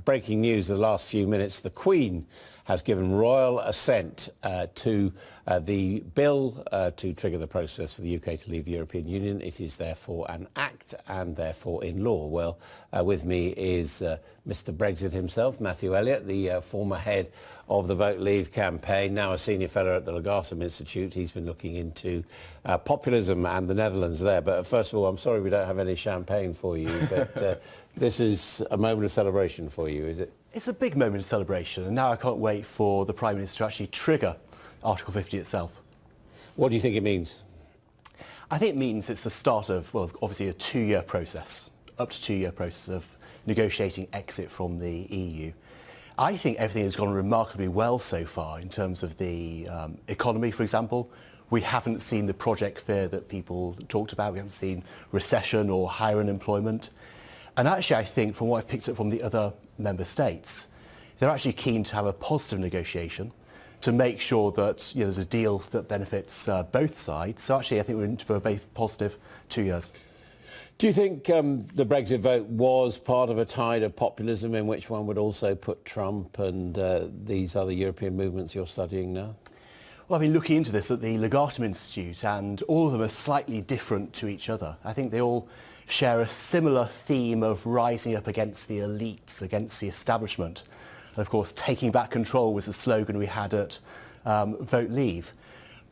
breaking news of the last few minutes. The Queen has given royal assent to the bill to trigger the process for the UK to leave the European Union. It is therefore an act and therefore in law. Well, with me is Mr. Brexit himself, Matthew Elliott, the former head of the Vote Leave campaign, now a senior fellow at the Legatum Institute. He's been looking into populism and the Netherlands there. But first of all, I'm sorry we don't have any champagne for you, but this is a moment of celebration for you, is it? It's a big moment of celebration, and now I can't wait for the Prime Minister to actually trigger Article 50 itself. What do you think it means? I think it means it's the start of, well, obviously a two-year process, up to two-year process of negotiating exit from the EU. I think everything has gone remarkably well so far in terms of the economy, for example. We haven't seen the project fear that people talked about. We haven't seen recession or higher unemployment. And actually, I think from what I've picked up from the other member states, they're actually keen to have a positive negotiation to make sure that there's a deal that benefits both sides. So actually, I think we're in for a very positive 2 years. Do you think the Brexit vote was part of a tide of populism in which one would also put Trump and these other European movements you're studying now? Well, I've been looking into this at the Legatum Institute, and all of them are slightly different to each other. I think they all share a similar theme of rising up against the elites, against the establishment. And of course, taking back control was the slogan we had at Vote Leave.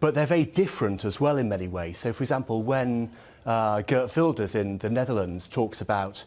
But they're very different as well in many ways. So, for example, when Geert Wilders in the Netherlands talks about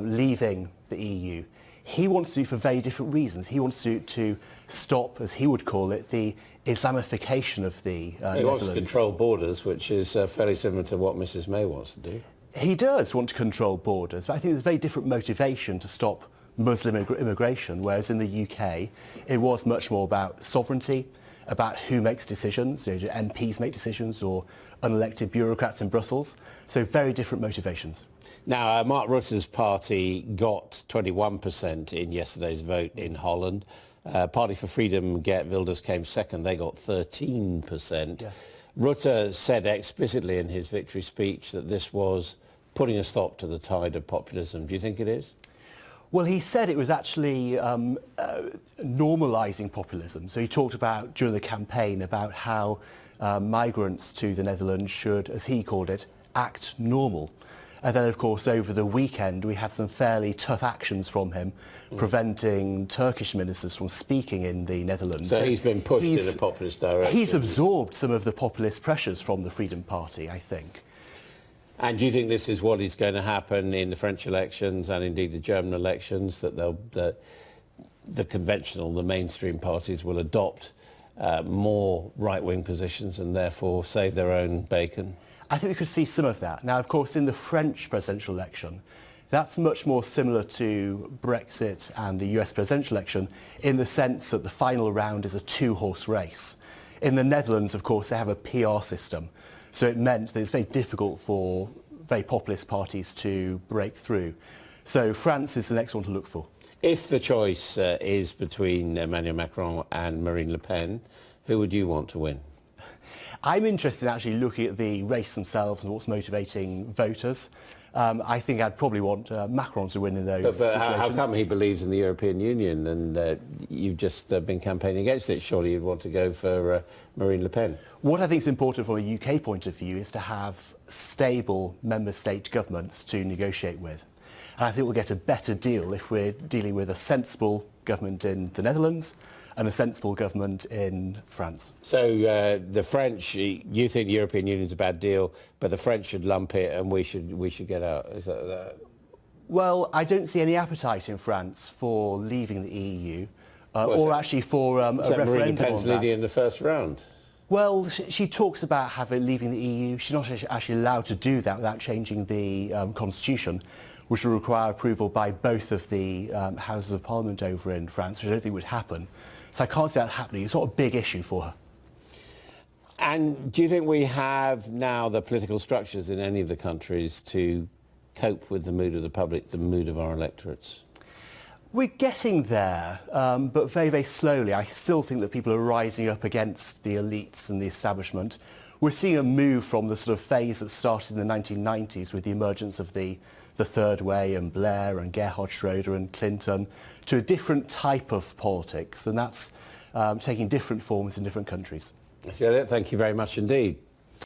leaving the EU, he wants to do for very different reasons. He wants to stop, as he would call it, the Islamification of the Netherlands. He wants to control borders, which is fairly similar to what Mrs May wants to do. He does want to control borders, but I think there's a very different motivation to stop Muslim immigration, whereas in the UK, it was much more about sovereignty, about who makes decisions. Do MPs make decisions or unelected bureaucrats in Brussels? So very different motivations. Now, Mark Rutte's party got 21% in yesterday's vote in Holland. Party for Freedom, Geert Wilders, came second. They got 13%. Yes. Rutte said explicitly in his victory speech that this was putting a stop to the tide of populism. Do you think it is? Well, he said it was actually normalising populism. So he talked about, during the campaign, about how migrants to the Netherlands should, as he called it, act normal. And then, of course, over the weekend, we had some fairly tough actions from him, preventing Turkish ministers from speaking in the Netherlands. So he's been pushed in a populist direction. He's absorbed some of the populist pressures from the Freedom Party, I think. And do you think this is what is going to happen in the French elections and indeed the German elections, that the conventional, the mainstream parties will adopt more right-wing positions and therefore save their own bacon? I think we could see some of that. Now, of course, in the French presidential election, that's much more similar to Brexit and the US presidential election in the sense that the final round is a two-horse race. In the Netherlands, of course, they have a PR system. So it meant that it's very difficult for very populist parties to break through. So France is the next one to look for. If the choice is between Emmanuel Macron and Marine Le Pen, who would you want to win? I'm interested in actually looking at the race themselves and what's motivating voters. I think I'd probably want Macron to win in those situations. How come he believes in the European Union and you've just been campaigning against it? Surely you'd want to go for Marine Le Pen. What I think is important from a UK point of view is to have stable member state governments to negotiate with. And I think we'll get a better deal if we're dealing with a sensible government in the Netherlands and a sensible government in France. So the French, you think the European Union is a bad deal, but the French should lump it and we should get out. Is that? Well, I don't see any appetite in France for leaving the EU, or actually for a referendum Marine Le Pen's on that. leading in the first round? Well, she talks about leaving the EU. She's not actually allowed to do that without changing the constitution, which will require approval by both of the Houses of Parliament over in France, which I don't think would happen. So I can't see that happening. It's not a big issue for her. And do you think we have now the political structures in any of the countries to cope with the mood of the public, the mood of our electorates? We're getting there, but very, very slowly. I still think that people are rising up against the elites and the establishment. We're seeing a move from the sort of phase that started in the 1990s with the emergence of the the Third Way and Blair and Gerhard Schroeder and Clinton to a different type of politics, and that's taking different forms in different countries. Elliott, thank you very much indeed.